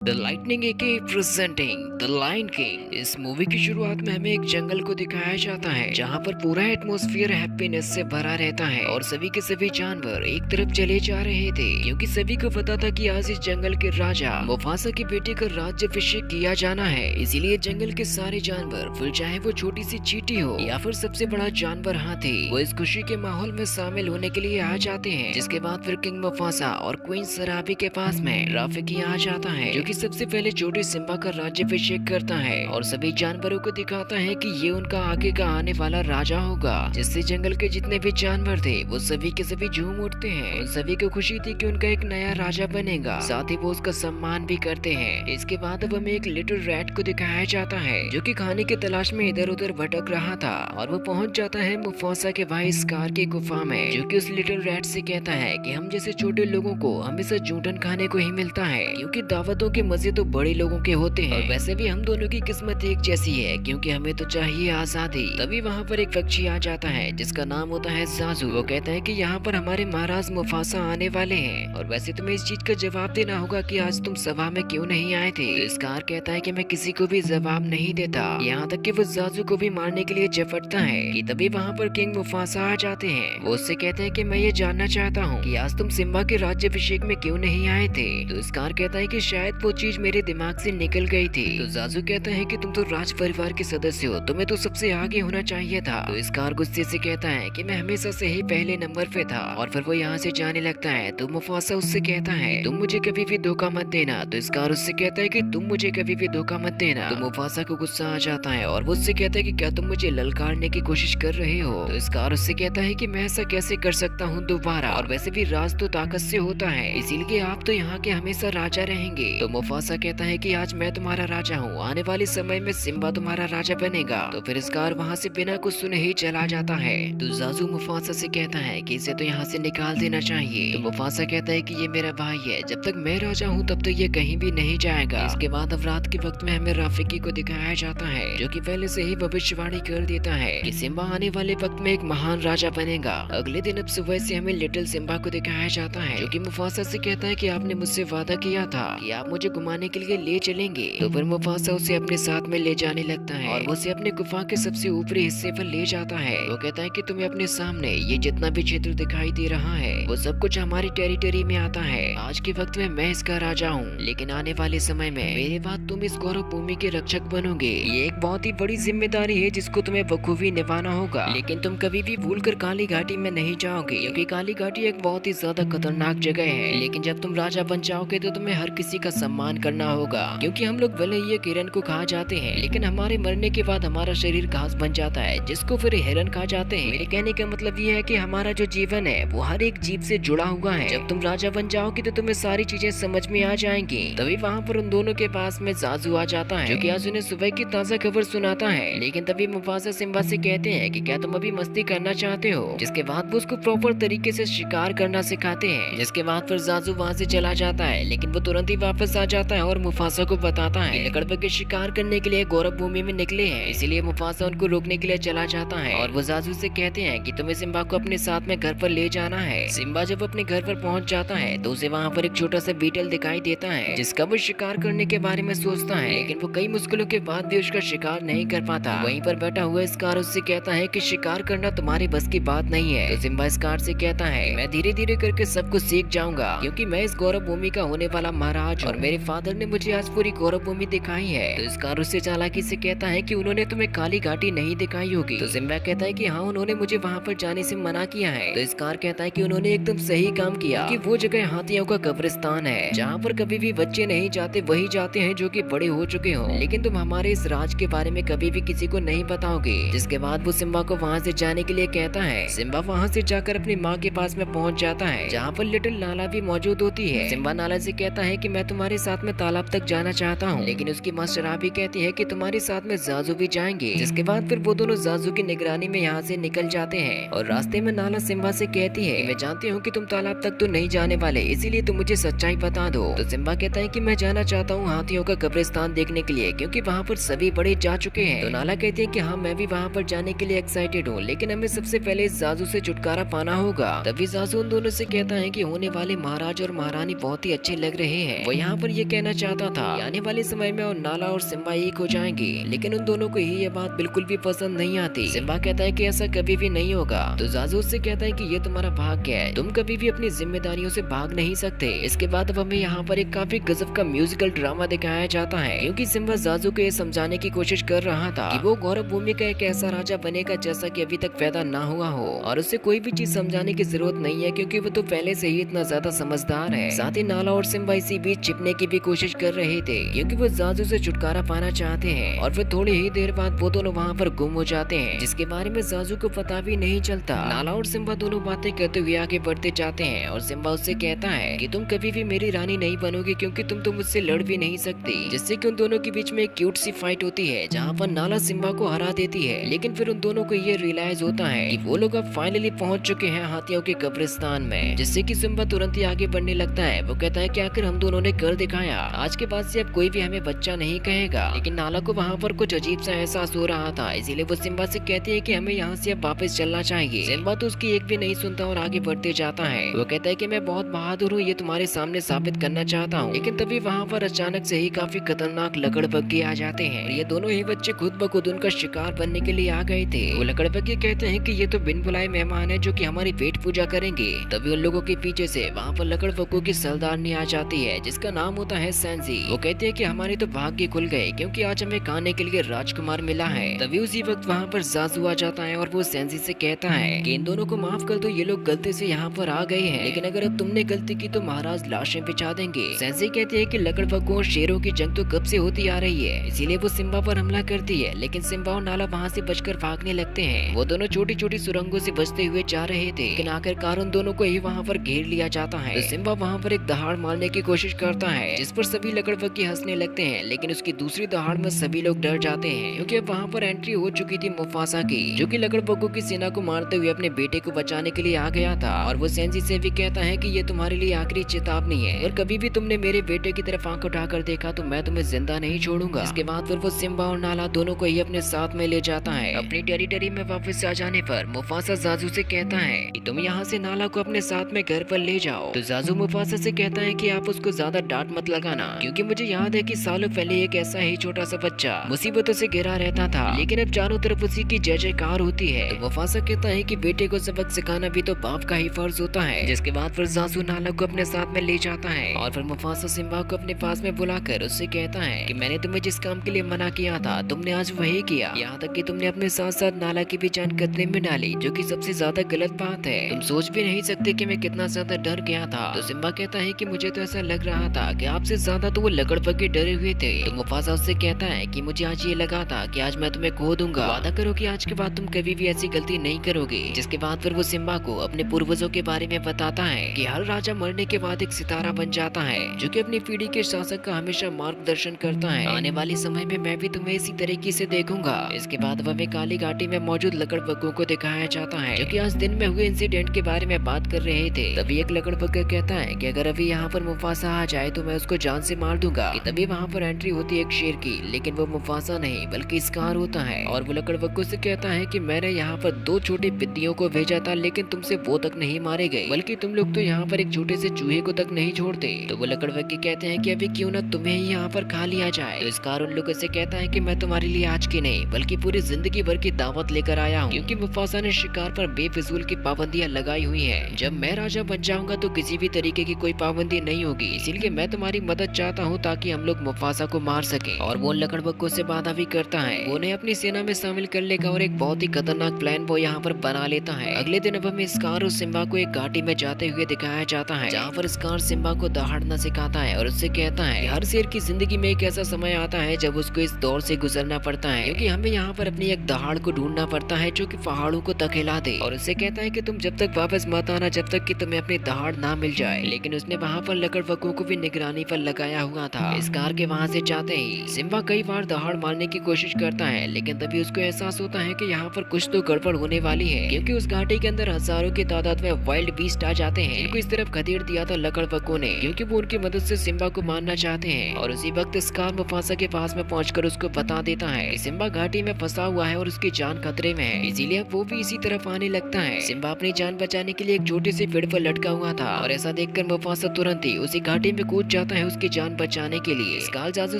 The lightning AK presenting the Lion King. इस मूवी की शुरुआत में हमें एक जंगल को दिखाया जाता है जहाँ पर पूरा एटमॉस्फेयर हैप्पीनेस से भरा रहता है और सभी के सभी जानवर एक तरफ चले जा रहे थे क्योंकि सभी को पता था कि आज इस जंगल के राजा मुफासा की बेटे का राज्याभिषेक किया जाना है। इसीलिए जंगल के सारे जानवर, फिर चाहे वो छोटी सी चींटी हो या फिर सबसे बड़ा जानवर हाथी, वो इस खुशी के माहौल में शामिल होने के लिए आ जाते हैं। जिसके बाद फिर किंग मुफासा और क्वीन सराबी के पास में राफिकी आ जाता है जो कि सबसे पहले छोटे सिम्बा का राज्याभिषेक करता है और सभी जानवरों को दिखाता है कि ये उनका आगे का आने वाला राजा होगा। जिससे जंगल के जितने भी जानवर थे वो सभी के सभी झूम उठते हैं। उन सभी को खुशी थी कि उनका एक नया राजा बनेगा, साथ ही वो उसका सम्मान भी करते हैं। इसके बाद अब हमें एक लिटिल रैट को दिखाया जाता है जो कि खाने की तलाश में इधर उधर भटक रहा था और वो पहुंच जाता है मुफासा के भाई स्कार की गुफा में, जो कि उस लिटिल रैट से कहता है कि हम जैसे छोटे लोगों को हमेशा जूठन खाने को ही मिलता है क्योंकि दावतों के मजे तो बड़े लोगों के होते हैं। और वैसे भी हम दोनों की किस्मत एक जैसी है क्योंकि हमें तो चाहिए आजादी। तभी वहाँ पर एक पक्षी आ जाता है जिसका नाम होता है जाजू। वो कहता है कि यहाँ पर हमारे महाराज मुफासा आने वाले हैं और वैसे तुम्हें इस चीज का जवाब देना होगा कि आज तुम सभा में क्यों नहीं आए थे। तो स्कार कहता है कि मैं किसी को भी जवाब नहीं देता, यहाँ तक कि वो जाजू को भी मारने के लिए झपटता है कि तभी वहाँ पर किंग मुफासा आ जाते हैं। वो उससे कहते हैं कि मैं ये जानना चाहता हूँ कि आज तुम सिम्बा के राज्याभिषेक में क्यों नहीं आए थे। तो स्कार कहता है कि शायद वो चीज मेरे दिमाग से निकल गई थी। तो जाजू कहता है कि तुम तो राज परिवार के सदस्य हो, तुम्हें तो सबसे आगे होना चाहिए था। तो स्कार गुस्से से कहता है कि मैं हमेशा से ही पहले नंबर पे था और फिर वो यहाँ से जाने लगता है। तो मुफासा उससे कहता है तुम मुझे कभी भी धोखा मत देना। तो स्कार उससे कहता है कि तुम मुझे कभी भी धोखा मत देना। तो मुफासा को गुस्सा आ जाता है और वो उससे कहता है कि क्या तुम मुझे ललकारने की कोशिश कर रहे हो। तो स्कार उससे कहता है कि मैं ऐसा कैसे कर सकता हूँ दोबारा, और वैसे भी राज तो ताकत से होता है, इसीलिए आप तो यहाँ के हमेशा राजा रहेंगे। तो मुफासा कहता है कि आज मैं तुम्हारा राजा हूँ, आने वाले समय में सिम्बा तुम्हारा राजा बनेगा। तो फिर स्कार वहाँ से बिना कुछ सुने ही चला जाता है। तो जाजू मुफासा से कहता है कि इसे तो यहाँ से निकाल देना चाहिए। तो मुफासा कहता है कि ये मेरा भाई है, जब तक मैं राजा हूँ तब तक ये कहीं भी नहीं जाएगा। इसके बाद अब रात के वक्त में हमें राफिकी को दिखाया जाता है जो कि पहले से ही भविष्यवाणी कर देता है कि सिम्बा आने वाले वक्त में एक महान राजा बनेगा। अगले दिन अब सुबह से हमें लिटिल सिम्बा को दिखाया जाता है जो कि मुफासा से कहता है कि आपने मुझसे वादा किया था कि आप मुझे घुमाने के लिए ले चलेंगे। तो फिर मुफासा उसे अपने साथ में ले जाने लगता है और उसे अपने गुफा के सबसे ऊपरी हिस्से पर ले जाता है। वो कहता है कि तुम्हें अपने सामने ये जितना भी क्षेत्र दिखाई दे रहा है वो सब कुछ हमारी टेरिटरी में आता है। आज के वक्त में मैं इसका राजा हूँ, लेकिन आने वाले समय में मेरे बाद तुम इस गौरव भूमि के रक्षक बनोगे। ये एक बहुत ही बड़ी जिम्मेदारी है जिसको तुम्हें बखूबी निभाना होगा, लेकिन तुम कभी भी भूलकर काली घाटी में नहीं जाओगे क्योंकि काली घाटी एक बहुत ही ज्यादा खतरनाक जगह है। लेकिन जब तुम राजा बन जाओगे तो तुम्हें हर किसी का सम्मान करना होगा क्योंकि हम लोग भले ये हिरन को खा जाते हैं लेकिन हमारे मरने के बाद हमारा शरीर घास बन जाता है जिसको फिर हिरन खा जाते हैं। मेरे कहने का मतलब ये है कि हमारा जो जीवन है वो हर एक जीव से जुड़ा हुआ है। जब तुम राजा बन जाओगे तो तुम्हें सारी चीजें समझ में आ जाएंगी। तभी वहाँ पर उन दोनों के पास में जाजू आ जाता है जो कि आज उन्हें सुबह की ताजा खबर सुनाता है। लेकिन तभी मुफासा सिम्बा से कहते हैं कि क्या तुम अभी मस्ती करना चाहते हो। जिसके बाद वो उसको प्रॉपर तरीके से शिकार करना सिखाते हैं। जिसके बाद फिर जाजू वहाँ से चला जाता है लेकिन वो तुरंत ही वापस आ जाता है और मुफासा को बताता है कि लकड़बग के शिकार करने के लिए गौरव भूमि में निकले हैं, इसीलिए मुफासा उनको रोकने के लिए चला जाता है। और वो जाजू से कहते हैं कि तुम्हें सिम्बा को अपने साथ में घर पर ले जाना है। सिम्बा जब अपने घर पर पहुंच जाता है तो उसे वहाँ पर एक छोटा सा बीटल दिखाई देता है जिसका वो शिकार करने के बारे में सोचता है, लेकिन वो कई मुश्किलों के बाद भी उसका शिकार नहीं कर पाता। वहीं पर बैठा हुआ स्कार उससे कहता है कि शिकार करना तुम्हारी बस की बात नहीं है। तो सिम्बा स्कार से कहता है मैं धीरे धीरे करके सब कुछ सीख जाऊंगा क्योंकि मैं इस गौरव भूमि का होने वाला महाराज और मेरे फादर ने मुझे आज पूरी गौरव भूमि दिखाई है। तो स्कार उससे चालाकी से कहता है कि उन्होंने तुम्हें काली घाटी नहीं दिखाई होगी। तो सिम्बा कहता है कि हाँ, उन्होंने मुझे वहाँ पर जाने से मना किया है। तो स्कार कहता है कि उन्होंने एकदम सही काम किया कि वो जगह हाथियों का कब्रिस्तान है जहाँ पर कभी भी बच्चे नहीं जाते, वही जाते हैं जो कि बड़े हो चुके हो। लेकिन तुम हमारे इस राज के बारे में कभी भी किसी को नहीं बताओगे। जिसके बाद वो सिम्बा को वहाँ से जाने के लिए कहता है। सिम्बा वहाँ से जाकर अपनी माँ के पास में पहुँच जाता है जहाँ पर लिटिल नाला भी मौजूद होती है। सिम्बा नाला से कहता है कि मैं तुम्हारे साथ में तालाब तक जाना चाहता हूँ, लेकिन उसकी माँ शराबी कहती है कि तुम्हारे साथ में जाजू भी जाएंगे। जिसके बाद फिर वो दोनों जाजू की निगरानी में यहाँ से निकल जाते हैं और रास्ते में नाला सिम्बा से कहती है मैं जानती हूँ कि तुम तालाब तक तो नहीं जाने वाले, इसीलिए तुम मुझे सच्चाई बता दो। तो सिम्बा कहता है कि मैं जाना चाहता हूँ हाथियों का कब्रिस्तान देखने के लिए क्योंकि वहाँ पर सभी बड़े जा चुके हैं। तो नाला कहती है कि हाँ, मैं भी वहाँ पर जाने के लिए एक्साइटेड हूँ, लेकिन हमें सबसे पहले इस जाजू से छुटकारा पाना होगा। तभी जाजू उन दोनों से कहता है कि होने वाले महाराज और महारानी बहुत ही अच्छे लग रहे हैं। वो यहाँ पर ये कहना चाहता था कि आने वाले समय में और नाला और सिम्बा एक हो जाएंगे, लेकिन उन दोनों को ही ये बात बिल्कुल भी पसंद नहीं आती। सिम्बा कहता है कि ऐसा कभी भी नहीं होगा, तो जाजू उससे कहता है कि ये तुम्हारा भाग्य है, तुम कभी भी अपनी जिम्मेदारियों से भाग नहीं सकते। इसके बाद अब हमें यहाँ पर एक काफी गजब का म्यूजिकल ड्रामा दिखाया जाता है, क्योंकि सिम्बा जाजू को ये समझाने की कोशिश कर रहा था कि वो गौरव भूमि का एक ऐसा राजा बनेगा जैसा कि अभी तक पैदा ना हुआ हो, और उससे कोई भी चीज समझाने की जरूरत नहीं है क्योंकि वो तो पहले से ही इतना ज्यादा समझदार है। साथ ही नाला और सिम्बा इसी बीच छिपने की भी कोशिश कर रहे थे क्योंकि वो जाजू से छुटकारा पाना चाहते हैं, और फिर थोड़ी ही देर बाद वो दोनों वहाँ पर गुम हो जाते हैं, जिसके बारे में जाजू को पता भी नहीं चलता। नाला और सिम्बा दोनों बातें करते हुए आगे बढ़ते जाते हैं और सिम्बा उससे कहता है कि तुम कभी भी मेरी रानी नहीं बनोगे क्योंकि तुम तो मुझसे लड़ भी नहीं सकती, जिससे कि उन दोनों के बीच में एक क्यूट सी फाइट होती है जहाँ पर नाला सिम्बा को हरा देती है। लेकिन फिर उन दोनों को ये रियलाइज होता है कि वो लोग अब फाइनली पहुंच चुके हैं हाथियों के कब्रिस्तान में, जिससे कि सिम्बा तुरंत ही आगे बढ़ने लगता है। वो कहता है कि आखिर हम दोनों ने कर दिखाया, आज के बाद से अब कोई भी हमें बच्चा नहीं कहेगा। लेकिन नाला को वहाँ पर कुछ अजीब सा एहसास हो रहा था, इसीलिए वो सिम्बा से कहती है कि हमें यहाँ से अब वापस चलना चाहिए। सिम्बा तो उसकी एक भी नहीं सुनता और आगे बढ़ते जाता है। वो कहता है कि मैं बहुत बहादुर हूँ, ये तुम्हारे सामने साबित करना चाहता हूँ। लेकिन तभी वहाँ पर अचानक से ही काफी खतरनाक लकड़बग्घे आ जाते हैं। ये दोनों ही बच्चे खुद ब खुद उनका शिकार बनने के लिए आ गए थे। वो लकड़बग्घे कहते हैं कि ये तो बिन बुलाए मेहमान है जो कि हमारी पेट पूजा करेंगे। तभी उन लोगों के पीछे से वहाँ पर लकड़बग्घों की सरदारनी आ जाती है जिसका नाम होता है सेंजी। वो कहते हैं कि हमारे तो भाग्य खुल गए क्योंकि आज हमें खाने के लिए राजकुमार मिला है। तभी उसी वक्त वहाँ पर जाजू आ जाता है और वो सेंजी से कहता है कि इन दोनों को माफ कर दो, ये लोग गलती से यहाँ पर आ गए हैं, लेकिन अगर अब तुमने गलती की तो महाराज लाशें बिछा देंगे। सेंजी कहती है कि लकड़बग्घों और शेरों की जंग तो कब से होती आ रही है, इसीलिए वो सिम्बा पर हमला करती है। लेकिन सिम्बा और नाला वहाँ से बचकर भागने लगते हैं। वो दोनों छोटी छोटी सुरंगों से बचते हुए जा रहे थे, लेकिन आखिरकार उन दोनों को ही वहाँ पर घेर लिया जाता है। तो सिम्बा वहाँ पर एक दहाड़ मारने की कोशिश करता है जिस पर सभी लकड़बग्घे हंसने लगते हैं, लेकिन उसकी दूसरी दहाड़ में सभी लोग डर जाते हैं क्योंकि अब वहाँ पर एंट्री हो चुकी थी मुफासा की, जो कि लकड़बग्घों की सेना को मारते हुए अपने बेटे को बचाने के लिए आ गया था। और वो सेंजी से भी कहता है कि ये तुम्हारे लिए आखिरी चेतावनी है, अगर कभी भी तुमने मेरे बेटे की तरफ आंख उठाकर देखा तो मैं तुम्हें जिंदा नहीं छोड़ूंगा। इसके बाद फिर वो सिम्बा और नाला दोनों को ही अपने साथ में ले जाता है। अपनी टेरिटरी में वापस आ जाने पर मुफासा जाजू से कहता है कि तुम यहाँ से नाला को अपने साथ में घर पर ले जाओ। तो जाजू मुफासा से कहता है कि आप उसको ज्यादा डांट मत लगाना, क्योंकि मुझे याद है कि सालों पहले एक ऐसा ही छोटा सा बच्चा मुसीबतों से घिरा रहता था, लेकिन अब चारों तरफ उसी की जय जयकार होती है। तो मुफासा कहता है कि बेटे को सबक सिखाना भी तो बाप का ही फर्ज होता है। जिसके बाद फिर जाजू नाला को अपने साथ में ले जाता है और फिर मुफासा सिम्बा को अपने पास में बुलाकर उससे कहता है कि मैंने तुम्हें जिस काम के लिए मना किया था तुमने आज वही किया, यहाँ तक कि तुमने अपने साथ साथ नाला की भी जान खतरे में डाली, जो कि सबसे ज्यादा गलत बात है। तुम सोच भी नहीं सकते कि मैं कितना ज्यादा डर गया था। तो सिम्बा कहता है कि मुझे तो ऐसा लग रहा था कि आपसे ज्यादा तो वो लकड़बग्घे डरे हुए थे। तो मुफासा उससे कहता है कि मुझे आज ये लगा था कि आज मैं तुम्हें खो दूंगा, वादा करो कि आज के बाद तुम कभी भी ऐसी गलती नहीं करोगे। जिसके बाद फिर वो सिम्बा को अपने पूर्वजों के बारे में बताता है कि हर राजा मरने के बाद एक सितारा बन जाता है जो कि अपनी पीढ़ी के शासक का हमेशा मार्गदर्शन करता है। आने वाले समय में मैं भी तुम्हें इसी तरीके से देखूंगा। इसके बाद हमें काली घाटी में मौजूद लकड़बग्घों को दिखाया जाता है जो कि आज दिन में हुए इंसिडेंट के बारे में बात कर रहे थे। तभी एक लकड़बग्घा कहता है कि अगर अभी यहाँ पर मुफासा आ जाए तो मैं उसको जान से मार दूंगा। कि तभी वहाँ पर एंट्री होती है एक शेर की, लेकिन वो मुफासा नहीं बल्कि स्कार होता है। और वो लकड़बग्घों से कहता है कि मैंने यहाँ पर 2 छोटे बिद्दियों को भेजा था, लेकिन तुमसे वो तक नहीं मारे गए, बल्कि तुम लोग तो यहाँ पर एक छोटे से चूहे को तक नहीं छोड़ते। तो वो लकड़बग्घे कहते हैं कि अभी क्यों न तुम्हें ही यहाँ पर खा लिया जाए। तो स्कार उन लोगों से कहता है कि मैं तुम्हारे लिए आज की नहीं बल्कि पूरी जिंदगी भर की दावत लेकर आया हूँ, क्योंकि मुफासा ने शिकार पर बेफिजूल की पाबंदियां लगाई हुई हैं। जब मैं राजा बन जाऊंगा तो किसी भी तरीके की कोई पाबंदी नहीं होगी, इसीलिए मैं तुम्हारी मदद चाहता हूँ ताकि हम लोग मुफासा को मार सके। और वो लकड़बग्घों से वादा भी करता है वो उन्हें अपनी सेना में शामिल कर लेगा और एक बहुत ही खतरनाक प्लान वो यहाँ पर बना लेता है। अगले दिन अब हमें स्कार और सिम्बा को एक घाटी में जाते हुए दिखाया जाता है जहाँ पर स्कार सिम्बा को दहाड़ना सिखाता है और उससे कहता है हर शेर की जिंदगी में एक ऐसा समय आता है जब उसको इस दौर से गुजरना पड़ता है, क्योंकि हमें यहाँ पर अपनी एक दहाड़ को ढूंढना पड़ता है जो कि पहाड़ों को धकेला दे। और उससे कहता है कि तुम जब तक वापस मत आना जब तक कि तुम्हें अपनी दहाड़ ना मिल जाए। लेकिन उसने वहाँ पर लकड़बग्घों को भी निगरानी पर लगाया हुआ था। इस कार के वहाँ से जाते ही सिम्बा कई बार दहाड़ मारने की कोशिश करता है, लेकिन तभी उसको एहसास होता है कि यहाँ पर कुछ तो गड़बड़ होने वाली है, क्योंकि उस घाटी के अंदर हजारों की तादाद में वाइल्ड बीस्ट आ जाते हैं जिनको इस तरफ खदेड़ दिया था लकड़बग्घों ने, क्योंकि वो उनकी मदद से सिम्बा को मारना चाहते हैं। और उसी वक्त स्कार मुफासा के पास में पहुंचकर उसको बता देता है कि सिम्बा घाटी में फंसा हुआ है और उसकी जान खतरे में है, इसीलिए वो भी इसी तरफ आने लगता है। सिम्बा अपनी जान बचाने के लिए एक छोटे से पेड़ पर लटका हुआ था और ऐसा देखकर मुफासा तुरंत ही उसी घाटी में कूद जाता है उसकी जान बचाने के लिए। स्कार जाजू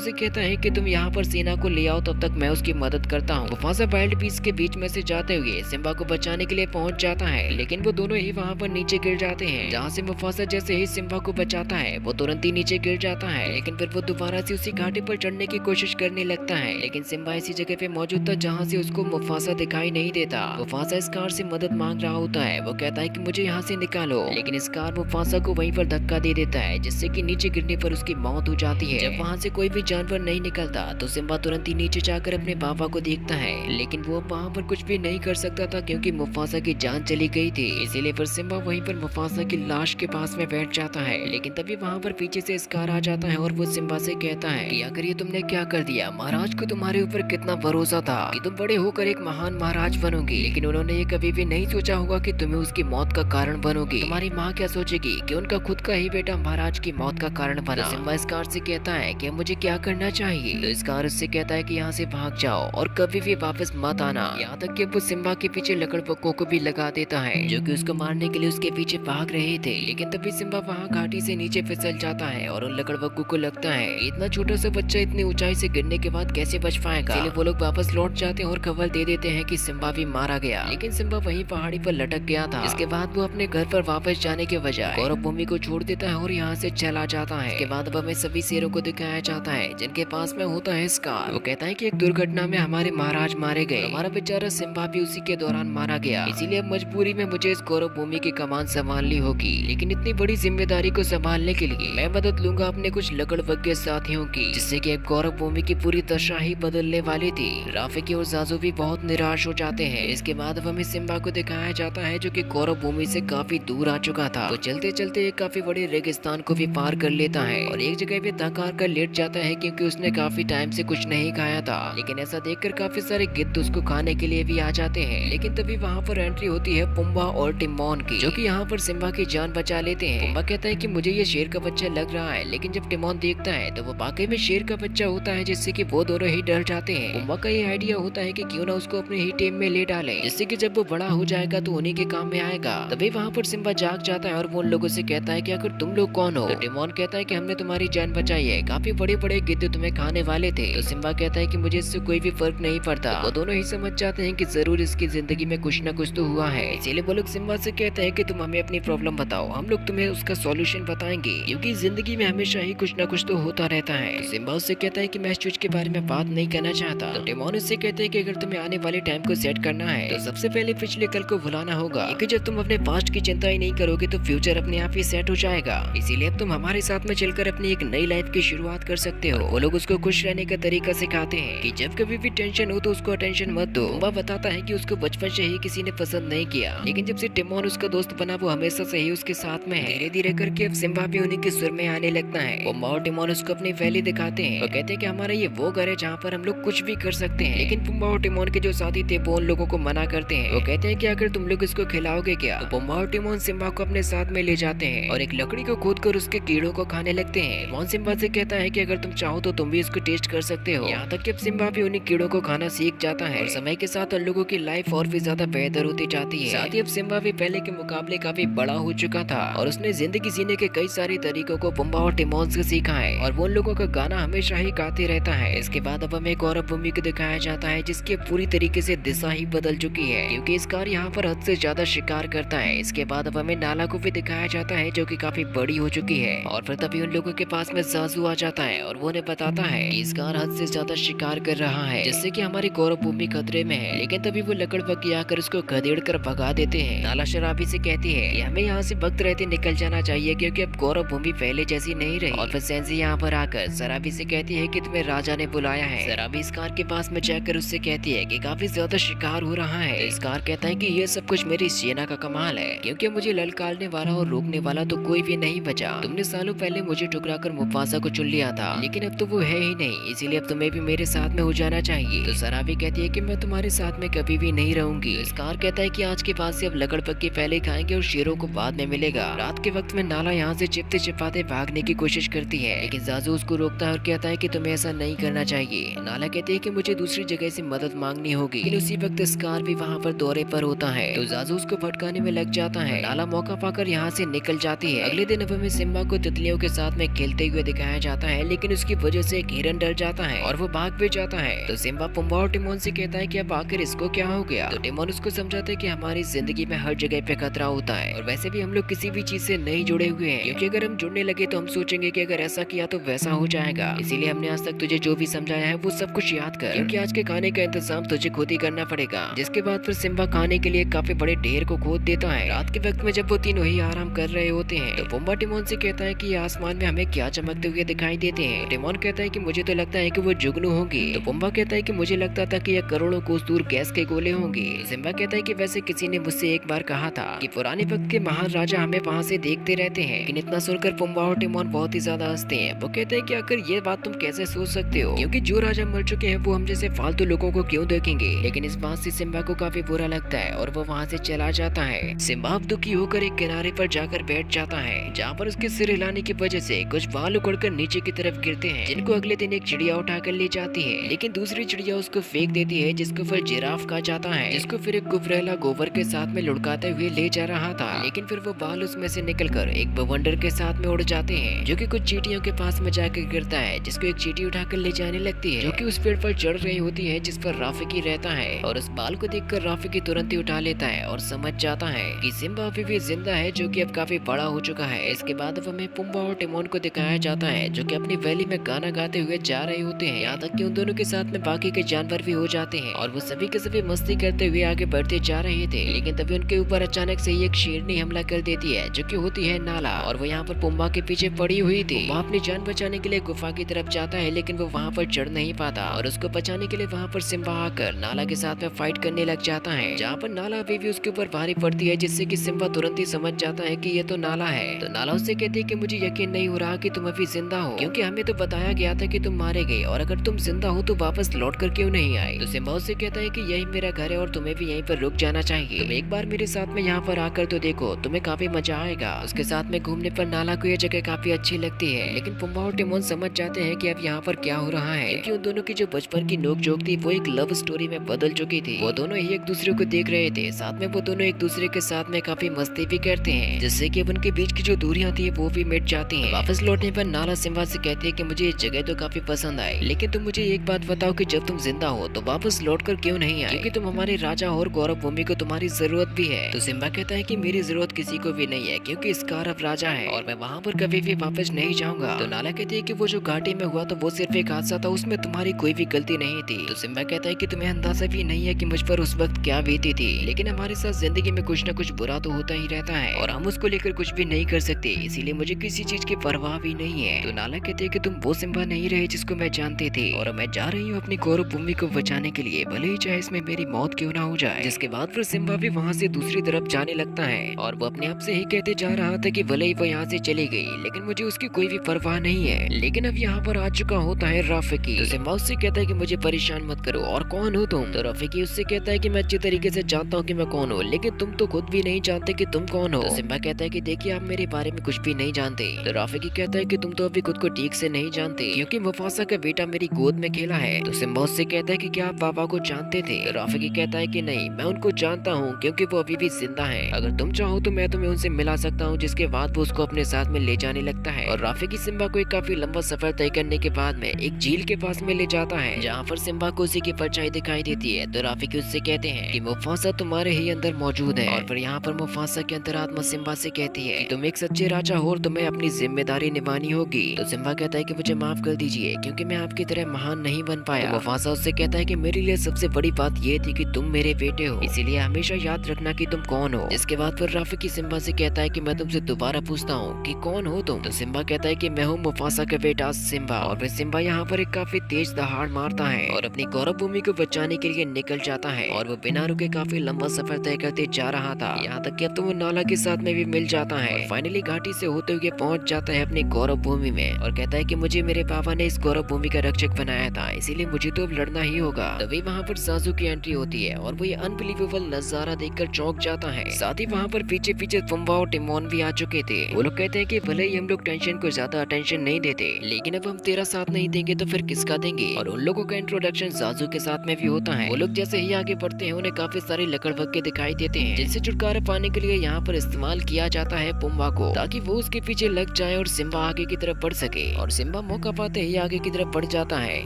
से कहता है कि तुम यहाँ पर सेना को ले आओ, तब तक मैं उसकी मदद करता हूँ। मुफासा वाइल्ड बीस्ट के बीच में से जाते हुए सिम्बा को बचाने के लिए पहुंच जाता है, लेकिन वो दोनों ही वहाँ पर नीचे गिर जाते हैं। जहाँ से मुफासा जैसे ही सिम्बा को बचाता है वो तुरंत ही नीचे गिर जाता है, लेकिन फिर वो दोबारा से उसी घाटी पर चढ़ने की कोशिश करने लगता है, लेकिन सिम्बा इसी जगह पे मौजूद था जहाँ से उसको मुफासा दिखाई नहीं देता। मुफासा स्कार से मदद मांग रहा होता है, वो कहता है कि मुझे यहाँ से निकालो, लेकिन स्कार मुफासा को वहीं पर धक्का दे देता है, जिससे कि नीचे गिरने पर उसकी मौत हो जाती है। जब वहाँ से कोई भी जानवर नहीं निकलता तो सिम्बा तुरंत ही नीचे जाकर अपने पापा को देखता है, लेकिन वो वहाँ पर कुछ भी नहीं कर सकता था क्योंकि मुफासा की जान चली गई थी। इसीलिए फिर सिम्बा वहीं पर मुफासा की लाश के पास में बैठ जाता है, लेकिन तभी वहाँ पर पीछे से स्कार आ जाता है और वो सिम्बा से कहता है कि आखिर ये तुमने क्या कर दिया। महाराज को तुम्हारे ऊपर कितना भरोसा था कि तुम बड़े होकर एक महान महाराज बनोगे, लेकिन उन्होंने ये कभी भी नहीं सोचा होगा कि तुम्हें उसकी मौत का कारण बनोगे। तुम्हारी माँ क्या सोचेगी कि उनका खुद का ही बेटा महाराज की मौत का कारण बना। तो सिम्बा स्कार से कहता है कि मुझे क्या करना चाहिए। तो स्कार उससे कहता है कि यहाँ से भाग जाओ और कभी भी वापस मत आना। यहाँ तक कि वो सिम्बा के पीछे लकड़बग्घों को भी लगा देता है जो कि उसको मारने के लिए उसके पीछे भाग रहे थे, लेकिन तभी सिम्बा वहाँ घाटी से नीचे फिसल जाता है और उन लकड़बग्घों को लगता है इतना छोटा सा बच्चा इतनी ऊंचाई से गिरने के बाद कैसे बच पाएगा। इसलिए वो लोग वापस लौट जाते हैं और खबर दे देते हैं कि सिम्बा भी मारा गया, लेकिन सिम्बा वहीं पहाड़ी पर लटक गया था। इसके बाद वो अपने घर पर वापस जाने के बजाय गौरव भूमि को छोड़ देता है और यहाँ से चला जाता है। इसके बाद अब हमें सभी शेरों को दिखाया जाता है जिनके पास में होता है स्कार। वो कहता है कि एक दुर्घटना में हमारे महाराज मारे गए, हमारा बेचारा सिम्बा भी उसी के दौरान मारा गया, इसीलिए अब मजबूरी में मुझे इस गौरव भूमि की कमान संभालनी होगी। लेकिन इतनी बड़ी जिम्मेदारी को संभालने के लिए मैं मदद लूंगा अपने कुछ लकड़बग्घे साथियों की, जिससे कि अब गौरव भूमि की पूरी दशा ही बदलने वाली थी। राफिकी और जाजू भी बहुत निराश हो जाते हैं। इसके बाद अब हमें सिम्बा को दिखाया जाता है जो कि गौरव भूमि से काफी दूर आ चुका था। वो चलते चलते एक काफी बड़े रेगिस्तान को भी पार कर लेता है और एक जगह पे थक हार कर लेट जाता है क्योंकि उसने काफी टाइम से कुछ नहीं खाया था। लेकिन ऐसा देखकर काफी सारे गिद्ध उसको खाने के लिए भी आ जाते हैं, लेकिन तभी वहाँ पर एंट्री होती है पुम्बा और टिमोन की, जो कि यहाँ पर सिम्बा की जान बचा लेते हैं। पुम्बा कहता है कि मुझे ये शेर का बच्चा लग रहा है, लेकिन जब टिमोन देखता है तो वो वाकई में शेर का बच्चा होता है, जिससे कि वो दोनों ही डर जाते हैं। पुम्बा का ये आइडिया होता है कि क्यों ना उसको अपने ही टीम में ले डाले, जिससे कि जब वो बड़ा हो जाएगा तो उन्हीं के काम में आएगा। तभी वहाँ पर सिम्बा जाग जाता है और वो उन लोगों से कहता है कि आखिर तुम लोग कौन हो। तो टिमोन कहता है कि हमने तुम्हारी जान बचाई है, काफी बड़े बड़े गिद्ध तुम्हें खाने वाले थे। तो सिम्बा कहता है कि मुझे इससे कोई भी फर्क नहीं पड़ता। वो दोनों ही समझ जाते हैं कि जरूर इसकी जिंदगी में कुछ न कुछ तो हुआ है, इसीलिए वो लोग सिम्बा से कहते हैं कि तुम हमें अपनी प्रॉब्लम बताओ, हम लोग तुम्हें उसका सॉल्यूशन बताएंगे, क्योंकि जिंदगी में हमेशा ही कुछ न कुछ तो होता रहता है। तो सिम्बा उससे कहता है कि मैं इस चीज के बारे में बात नहीं करना चाहता। तो टिमोन उससे कहते हैं कि अगर तुम्हें आने वाले टाइम को सेट करना है तो सबसे पहले पिछले कल को भुलाना होगा, क्योंकि जब तुम अपने पास्ट की चिंता ही नहीं करोगे तो फ्यूचर अपने आप ही सेट हो जाएगा। इसीलिए अब तुम हमारे साथ में चलकर अपनी एक नई लाइफ की शुरुआत कर सकते हो। वो लोग उसको खुश रहने का तरीका सिखाते हैं कि जब कभी भी टेंशन हो तो उसको टेंशन मत दो। पुम्बा बताता है कि उसको बचपन से ही किसी ने पसंद नहीं किया, लेकिन जब से टिमोन उसका दोस्त बना वो हमेशा से ही उसके साथ में है। धीरे धीरे करके अब सिम्बा भी उन्हीं के सुर में आने लगता है। पुम्बा और टिमोन उसको अपनी वैली दिखाते हैं और कहते हैं कि हमारा ये वो घर है जहाँ पर हम लोग कुछ भी कर सकते हैं। लेकिन पुम्बा और टिमोन के जो साथी थे वो उन लोगों को मना करते हैं। वो कहते हैं कि अगर तुम लोग इसको खिलाओगे क्या। तो पुम्बा और टिमोन सिम्बा को अपने साथ में ले जाते हैं और एक लकड़ी को खोद कर उसके कीड़ों को खाने लगते हैं। टिमोन सिम्बा से कहता है कि अगर तुम चाहो तो तुम भी इसको टेस्ट कर सकते हो। यहाँ तक कि अब सिम्बा भी उन्हीं कीड़ों को खाना सीख जाता है और समय के साथ उन लोगों की लाइफ और भी ज्यादा बेहतर होती जाती है। साथ ही अब सिम्बा भी पहले के मुकाबले काफी बड़ा हो चुका था और उसने जिंदगी जीने के कई सारे तरीकों को पुम्बा और टिमोन से सीखा है और वो उन लोगों का गाना हमेशा ही गाते रहता है। इसके बाद अब हमें गौरव भूमि को दिखाया जाता है जिसकी पूरी तरीके से दिशा ही बदल चुकी है, क्योंकि स्कार यहाँ पर हद से ज्यादा शिकार करता है। इसके बाद अब हमें नाला को भी दिखाया जाता है जो कि काफी बड़ी हो चुकी है और फिर तभी उन लोगों के पास में जाजू आ जाता है और वो उन्हें बताता है कि स्कार हद से ज्यादा शिकार कर रहा है, जिससे कि हमारी गौरव भूमि खतरे में है। लेकिन तभी वो लकड़बग्घे आकर उसको खदेड़ कर भगा देते हैं। नाला शराबी से कहती है कि हमें यहाँ से वक्त रहते निकल जाना चाहिए, क्योंकि अब गौरव भूमि पहले जैसी नहीं रही। और फिर सेंसी यहाँ पर आकर शराबी से कहती है कि तुम्हें राजा ने बुलाया है। शराबी स्कार के पास में जाकर उससे कहती है कि काफी ज्यादा शिकार हो रहा है। स्कार कहता है कि ये सब कुछ मेरी सेना का कमाल है, क्योंकि मुझे ललकारने वाला और रोकने वाला तो कोई भी नहीं बचा। तुमने सालों पहले मुझे ठुकरा कर मुफासा को चुन लिया था, लेकिन अब तो वो है ही नहीं, इसीलिए अब तुम्हें भी मेरे साथ में हो जाना चाहिए। तो शराबी कहती है कि मैं तुम्हारे साथ में कभी भी नहीं रहूंगी। स्कार कहता है कि आज के बाद से अब लकड़बग्घे पहले खाएंगे और शेरों को बाद में मिलेगा। रात के वक्त में नाला यहाँ से चिपते चिपाते भागने की कोशिश करती है, लेकिन जाजू उसको रोकता है और कहता है कि तुम्हें ऐसा नहीं करना चाहिए। नाला कहते हैं कि मुझे दूसरी जगह से मदद मांगनी होगी, लेकिन उसी वक्त स्कार भी वहाँ पर दौरे पर होता है। तो जाजू उसको भटकाने में लग जाता है। नाला मौका पाकर यहाँ से निकल जाती है। अगले दिन अब हमें सिम्बा को तितलियों के साथ में खेलते हुए दिखाया जाता है, लेकिन उसकी वजह से एक हिरन डर जाता है और वो भाग भी जाता है। तो सिम्बा पुम्बा और टिमोन से कहता है कि अब आखिर इसको क्या हो गया। तो टिमोन उसको समझाता है कि हमारी जिंदगी में हर जगह पे खतरा होता है और वैसे भी हम लोग किसी भी चीज से नहीं जुड़े हुए हैं, क्योंकि अगर हम जुड़ने लगे तो हम सोचेंगे कि अगर ऐसा किया तो वैसा हो जाएगा। इसीलिए हमने आज तक तुझे जो भी समझाया है वो सब कुछ याद कर, क्योंकि आज के खाने का इंतजाम तुझे खुद ही करना पड़ेगा। जिसके बाद फिर सिम्बा खाने के लिए काफी बड़े ढेर को खोद देता है। रात के वक्त में जब वो तीनों ही आराम कर रहे होते हैं तो पुम्बा टिमोन से कहता है कि आसमान में हमें क्या चमकते हुए दिखाई देते हैं। टिमोन कहता है कि मुझे तो लगता है कि वो जुगनू होंगे। तो पुम्बा कहता है कि मुझे लगता था कि यह करोड़ों कोस दूर गैस के गोले होंगे। सिम्बा कहता है कि वैसे किसी ने मुझसे एक बार कहा था कि पुराने वक्त के महान राजा हमें वहाँ से देखते रहते हैं। लेकिन इतना सुनकर पुम्बा और टिमोन बहुत ही ज्यादा हंसते हैं। वो कहते हैं कि आखिर ये बात तुम कैसे सोच सकते हो, क्योंकि जो राजा मर चुके हैं वो हम जैसे फालतू लोगों को क्यों देखेंगे। लेकिन इस बात से सिम्बा को काफी बुरा लगता है और वो वहाँ से चला जाता है। सिम्बा अब दुखी होकर एक किनारे पर जाकर बैठ जाता है, जहाँ पर उसके सिर हिलाने की वजह से कुछ बाल उखड़कर नीचे की तरफ गिरते हैं, जिनको अगले दिन एक चिड़िया उठाकर ले जाती है। लेकिन दूसरी चिड़िया उसको फेंक देती है, जिसको फिर जिराफ खा जाता है, जिसको फिर एक गुबरैला गोबर के साथ में लुढ़काते हुए ले जा रहा था। लेकिन फिर वो बाल उसमें से निकलकर एक बवंडर के साथ में उड़ जाते हैं, जो कि कुछ चींटियों के पास में जाकर गिरता है, जिसको एक चींटी उठाकर ले जाने लगती है, जो कि उस पेड़ पर चढ़ रही होती है जिस पर राफिकी रहता है। और उस बाल को देखकर राफिकी तुरंत ही उठा लेता है और समझ जाता है कि सिम्बा अभी भी जिंदा है, जो कि अब काफी बड़ा हो चुका है। इसके बाद अब हमें पुम्बा और टिमोन को दिखाया जाता है, जो कि अपनी वैली में गाना गाते हुए जा रहे होते हैं। यहाँ तक कि उन दोनों के साथ में बाकी के जानवर भी हो जाते हैं और वो सभी के सभी मस्ती करते हुए आगे बढ़ते जा रहे थे। लेकिन तभी उनके ऊपर अचानक से एक शेरनी हमला कर देती है, जो कि होती है नाला, और वो यहाँ पर पुम्बा के पीछे पड़ी हुई थी। वो अपनी जान बचाने के लिए गुफा की तरफ जाता है, लेकिन वो वहाँ पर चढ़ नहीं पाता और उसको बचाने के लिए वहाँ पर सिम्बा आकर नाला के साथ में फाइट करने लग जाता है, जहाँ पर नाला अभी भी उसके ऊपर भारी पड़ती है, जिससे कि सिम्बा तुरंत ही समझ जाता है कि ये तो नाला है। तो नाला उससे कहती है कि मुझे यकीन नहीं हो रहा कि तुम अभी जिंदा हो, क्योंकि हमें तो बताया गया था कि तुम मारे गए, और अगर तुम जिंदा हो तो वापस लौट कर क्यों नहीं आए। तो सिम्बा उससे कहता है कि यही मेरा घर है और तुम्हें भी यहीं पर रुक जाना चाहिए। तुम एक बार मेरे साथ में यहाँ पर आकर तो देखो, तुम्हें काफी मजा आएगा। उसके साथ में घूमने पर नाला को यह जगह काफी अच्छी लगती है। लेकिन पुम्बा और टिमोन समझ जाते हैं कि अब यहाँ पर क्या हो रहा है, क्योंकि उन दोनों की जो बचपन की नोकझोंक थी वो एक लव स्टोरी में बदल चुकी थी। वो दोनों ही एक दूसरे को देख रहे थे, साथ में वो दोनों एक दूसरे के साथ में काफी मस्ती भी करते हैं, जिससे कि अब उनके बीच की जो दूरियां थी वो भी मिट जाती हैं। वापस लौटने पर नाला सिम्बा से कहती है कि मुझे ये जगह तो काफी पसंद आई, लेकिन तुम मुझे एक बात बताओ कि जब तुम जिंदा हो तो वापस लौट कर क्यों नहीं आए, क्योंकि तुम हमारे राजा और गौरव भूमि को तुम्हारी जरूरत भी है। तो सिम्बा कहता है कि मेरी जरूरत किसी को भी नहीं है, क्योंकि स्कार अब राजा है और मैं वहाँ पर कभी भी वापस नहीं जाऊंगा। तो नाला कहती है कि वो जो घाटी में हुआ था वो सिर्फ एक हादसा था, उसमें तुम्हारी कोई भी गलती नहीं थी। तो सिम्बा कहता है कि तुम्हें अंदाजा भी नहीं है कि मुझ पर उस वक्त क्या बीती थी, लेकिन हमारे साथ जिंदगी में कुछ न कुछ बुरा तो होता ही रहता है और हम उसको लेकर कुछ भी नहीं कर सकते, इसीलिए मुझे किसी चीज की परवाह भी नहीं है। तो नाला कहते है कि तुम वो सिम्बा नहीं रहे जिसको मैं जानती थी, और मैं जा रही हूँ अपनी गौरव भूमि को बचाने के लिए, भले ही चाहे इसमें मेरी मौत क्यों ना हो जाए। जिसके बाद फिर सिम्बा भी वहाँ से दूसरी तरफ जाने लगता है और वो अपने आप से ही कहते जा रहा था कि भले ही वो यहाँ से चली गई, लेकिन मुझे उसकी कोई भी परवाह नहीं है। लेकिन अब यहाँ पर आ चुका होता है राफिकी। तो सिम्बा उससे कहता है कि मुझे परेशान मत करो, और कौन हो तुम। तो राफिकी उससे कहता है कि मैं अच्छी तरीके से जानता हूँ कि मैं कौन हूँ, लेकिन तुम तो खुद भी नहीं जानते कि तुम कौन हो। तो सिम्बा कहता है कि देखिए आप मेरे बारे में कुछ भी नहीं जानते। तो राफिकी कहता है कि तुम तो अभी खुद को ठीक से नहीं जानते, क्योंकि मुफासा का बेटा मेरी गोद में खेला है। तो सिम्बा उससे कहता है कि क्या आप बाबा को जानते थे। तो राफिकी कहता है कि नहीं, मैं उनको जानता हूँ, क्योंकि वो अभी भी जिंदा है। अगर तुम चाहो तो मैं तुम्हें उनसे मिला सकता हूँ। जिसके बाद वो उसको अपने साथ में ले जाने लगता है और राफिकी सिम्बा को एक काफी लंबा सफर तय करने के बाद में एक झील के पास में ले जाता है, जहाँ पर सिम्बा को उसी की परछाई दिखाई देती है। तो राफिकी उससे कहते हैं कि मुफासा तुम्हारे ही अंदर मौजूद है, और फिर यहाँ पर मुफासा की अंतरात्मा सिम्बा से कहती है कि तुम एक सच्चे राजा हो और तुम्हें अपनी जिम्मेदारी निभानी होगी। तो सिम्बा कहता है कि मुझे माफ कर दीजिए, क्योंकि मैं आपकी तरह महान नहीं बन पाया। तो मुफासा उससे कहता है कि मेरे लिए सबसे बड़ी बात ये थी कि तुम मेरे बेटे हो, इसीलिए हमेशा याद रखना कि तुम कौन हो। इसके बाद फिर राफिकी सिम्बा से कहता है कि मैं तुमसे दोबारा पूछता हूँ कि कौन हो तुम। तो सिम्बा कहता है कि मैं हूँ मुफासा का बेटा सिम्बा। और फिर सिम्बा यहाँ पर एक काफी तेज दहाड़ मारता है और अपनी गौरव भूमि को बचाने के लिए निकल जाता है, और वो बिना रुके काफी लंबा सफर तय करते जा रहा था, यहाँ तक कि अब तो वो नाला के साथ में भी मिल जाता है। और फाइनली घाटी से होते हुए पहुंच जाता है अपनी गौरव भूमि में और कहता है कि मुझे मेरे पापा ने इस गौरव भूमि का रक्षक बनाया था, इसीलिए मुझे तो अब लड़ना ही होगा। तभी वहाँ पर साजू की एंट्री होती है और वो ये अनबिलीवेबल नजारा देखकर चौंक जाता है। साथ ही वहाँ पर पीछे पीछे पुम्बा और टिमोन भी आ चुके थे। वो लोग कहते हैं कि भले ही हम लोग टेंशन को ज्यादा अटेंशन नहीं देते, लेकिन अब हम तेरा साथ नहीं देंगे तो फिर किसका देंगे। और उन लोगों का इंट्रोडक्शन साजू के साथ में भी होता है। वो लोग जैसे ही आगे बढ़ते हैं उन्हें काफी सारे लकड़बग्गे दिखाई देते हैं, जिनसे छुटकारा पाने के लिए यहाँ पर इस्तेमाल किया जाता है पुम्बा को, ताकि वो उसके पीछे लग जाए और सिम्बा आगे की तरफ बढ़ सके। और सिम्बा मौका पाते ही आगे की तरफ बढ़ जाता है।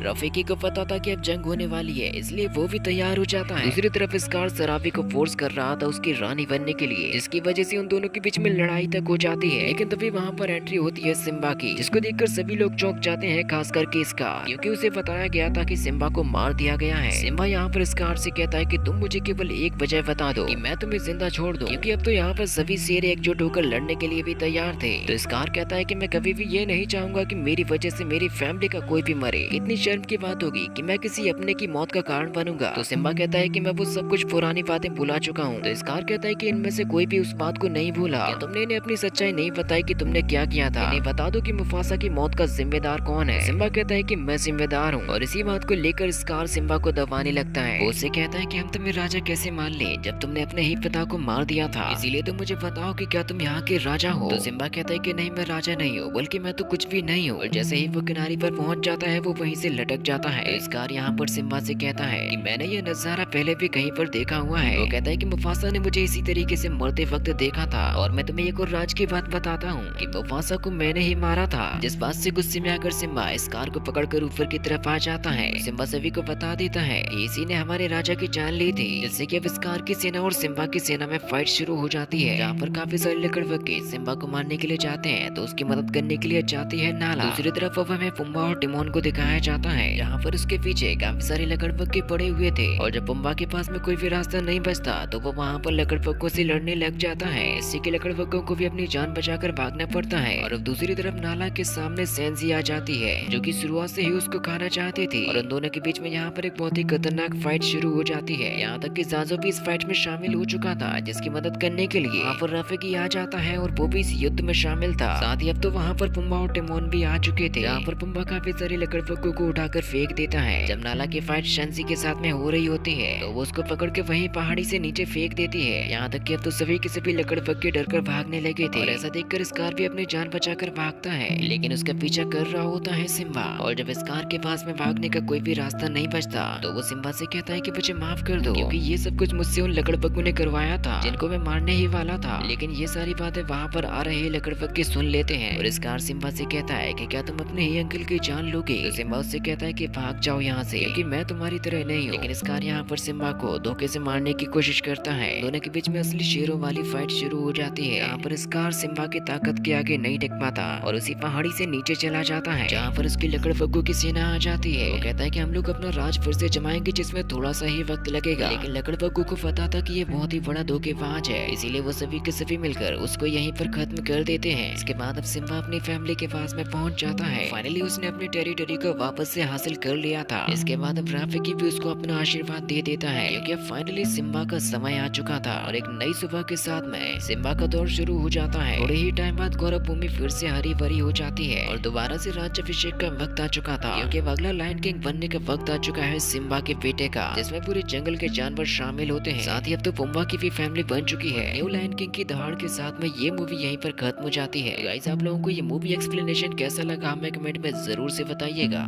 रफीकी को पता था कि अब जंग होने वाली है, इसलिए वो भी तैयार हो जाता है। दूसरी तरफ स्कार सराबी को फोर्स कर रहा था उसकी रानी बनने के लिए, जिसकी वजह से उन दोनों के बीच में लड़ाई तक हो जाती है। लेकिन तभी वहाँ पर एंट्री होती है सिम्बा की, जिसको देखकर सभी लोग चौंक जाते हैं, खास करके स्कार, क्योंकि उसे बताया गया था कि सिम्बा को मार दिया गया है। सिम्बा यहाँ पर स्कार से कहता है कि तुम मुझे केवल एक वजह बता दो कि मैं तुम्हें जिंदा छोड़ दूं, क्योंकि अब तो यहाँ पर सभी शेर एकजुट होकर लड़ने के लिए भी तैयार थे। तो स्कार कहता है कि मैं कभी भी ये नहीं चाहूंगा कि मेरी वजह से मेरी फैमिली का कोई भी मरे। इतनी शर्म की बात होगी कि मैं किसी अपने की मौत का कारण बनूंगा। तो सिम्बा कहता है कि मैं वो सब कुछ पुरानी बातें भुला चुका हूँ। तो स्कार कहता है कि इनमें से कोई भी उस बात को नहीं भूला। तुमने इन्हें अपनी सच्चाई नहीं बताई कि तुमने क्या किया था। इन्हें बता दो कि मुफासा की मौत का जिम्मेदार कौन है। सिम्बा कहता है कि मैं जिम्मेदार हूँ, और इसी बात को लेकर स्कार सिम्बा को दबाने लगता है। वो उससे कहता है कि हम तुम्हें राजा कैसे मान ले जब तुमने अपने ही पिता को मार दिया था, इसीलिए तो मुझे बताओ कि क्या तुम यहाँ के राजा हो। तो सिम्बा कहता है कि नहीं, मैं राजा नहीं हूँ, बल्कि मैं तो कुछ भी नहीं हूँ। और जैसे ही वो किनारे पर पहुंच जाता है वो वहीं से लटक जाता है। तो स्कार यहाँ पर सिम्बा से कहता है कि मैंने ये नजारा पहले भी कहीं पर देखा हुआ है। वो कहता है कि मुफासा ने मुझे इसी तरीके से मरते वक्त देखा था, और मैं तुम्हें एक और राज की बात बताता हूँ कि मुफासा को मैंने ही मारा था। जिस बात से गुस्से में आकर सिम्बा स्कार को पकड़कर ऊपर की तरफ आ जाता है। सिम्बा सभी को बता देता है कि इसी ने हमारे राजा की जान ली थी, जिससे कि अब स्कार की सेना और सिम्बा की सेना में फाइट शुरू हो जाती है, जहाँ पर काफी सारे लकड़बग्गे सिम्बा को मारने के लिए जाते हैं। तो उसकी मदद करने के लिए जाती है नाला। दूसरी तरफ अब हमें पुम्बा और टिमोन को दिखाया जाता है, जहाँ पर उसके पीछे काफी सारे लकड़बग्गे पड़े हुए थे। और जब पुम्बा के पास में कोई भी रास्ता नहीं बचता तो वो वहाँ पर लकड़बग्गों से लड़ने लग जाता है। इससे कि लकड़बग्गों को भी अपनी जान बचाकर भागना पड़ता है। और अब दूसरी तरफ नाला के सामने सेंसी आ जाती है, जो कि शुरुआत से ही उसको खाना चाहती थी। और उन दोनों के बीच में यहाँ पर एक बहुत ही खतरनाक फाइट शुरू हो जाती है। यहाँ तक कि जाजो भी इस फाइट में शामिल हो चुका था, जिसकी मदद करने के लिए वहाँ पर रफीकी आ जाता है, और वो भी इस युद्ध में शामिल था। साथ ही अब तो वहाँ पर पुम्बा और टिमोन भी आ चुके थे। यहाँ पर पुम्बा काफी सारे लकड़बग्गों को उठाकर फेंक देता है। जब नाला की फाइट सेंसी के साथ में हो रही होती है तो वो उसको पकड़ के वहीं पहाड़ी से नीचे फेंक देती है। यहाँ तक कि अब तो सभी के सभी लकड़बग्गे डरकर भागने लगे थे। और ऐसा देखकर स्कार भी अपनी जान बचाकर भागता है, लेकिन उसका पीछा कर रहा होता है सिम्बा। और जब स्कार के पास में भागने का कोई भी रास्ता नहीं बचता तो वो सिम्बा से कहता है कि मुझे माफ कर दो, क्योंकि ये सब कुछ मुझसे उन लकड़बग्गों ने करवाया था जिनको मैं मारने ही वाला था। लेकिन ये सारी बातें वहाँ पर आ रहे लकड़बग्गे सुन लेते हैं। और स्कार सिम्बा से कहता है कि क्या तुम अपने ही अंकल की जान लोगे। तो सिम्बा उससे कहता है कि भाग जाओ यहाँ से, क्योंकि मैं तुम्हारी तरह नहीं हूँ। लेकिन स्कार यहाँ पर सिम्बा को धोखे से मारने की कोशिश करता है। दोनों के बीच में असली शेरों वाली फाइट शुरू हो जाती है। यहाँ पर स्कार सिम्बा की ताकत के आगे नहीं टिक पाता और उसी पहाड़ी से नीचे चला जाता है, जहाँ पर उसकी लकड़बग्गों की सेना आ जाती है। वो कहता है कि हम लोग अपना राज फिर से जमाएंगे, जिसमें थोड़ा सा ही वक्त लगेगा। लेकिन लकड़बग्गों को पता था कि ये बहुत ही बड़ा धोखेबाज है, इसीलिए वो सभी के सभी मिलकर उसको यहीं पर खत्म कर देते हैं। इसके बाद अब सिम्बा अपनी फैमिली के पास में पहुंच जाता है। फाइनली उसने अपनी टेरिटरी को वापस से हासिल कर लिया था। इसके बाद अब राफीकी भी उसको अपना आशीर्वाद दे देता है, क्योंकि अब फाइनली सिम्बा का समय आ चुका था। और एक नई सुबह के साथ में सिम्बा का दौर शुरू हो जाता है। थोड़े ही टाइम बाद गौरव भूमि फिर से हरी भरी हो जाती है और दोबारा से राज्याभिषेक का वक्त आ चुका था, क्योंकि अगला लायन किंग बनने का वक्त आ चुका है सिम्बा के बेटे का, जिसमें पूरे जंगल के जानवर शामिल होते हैं। साथ ही अब तो पुम्बा की भी फैमिली बन चुकी है। न्यू लायन किंग की दहाड़ के साथ में ये मूवी यहीं पर खत्म हो जाती है। गाइस, आप लोगों को ये मूवी एक्सप्लेनेशन कैसा लगा हमें कमेंट में जरूर से बताइएगा।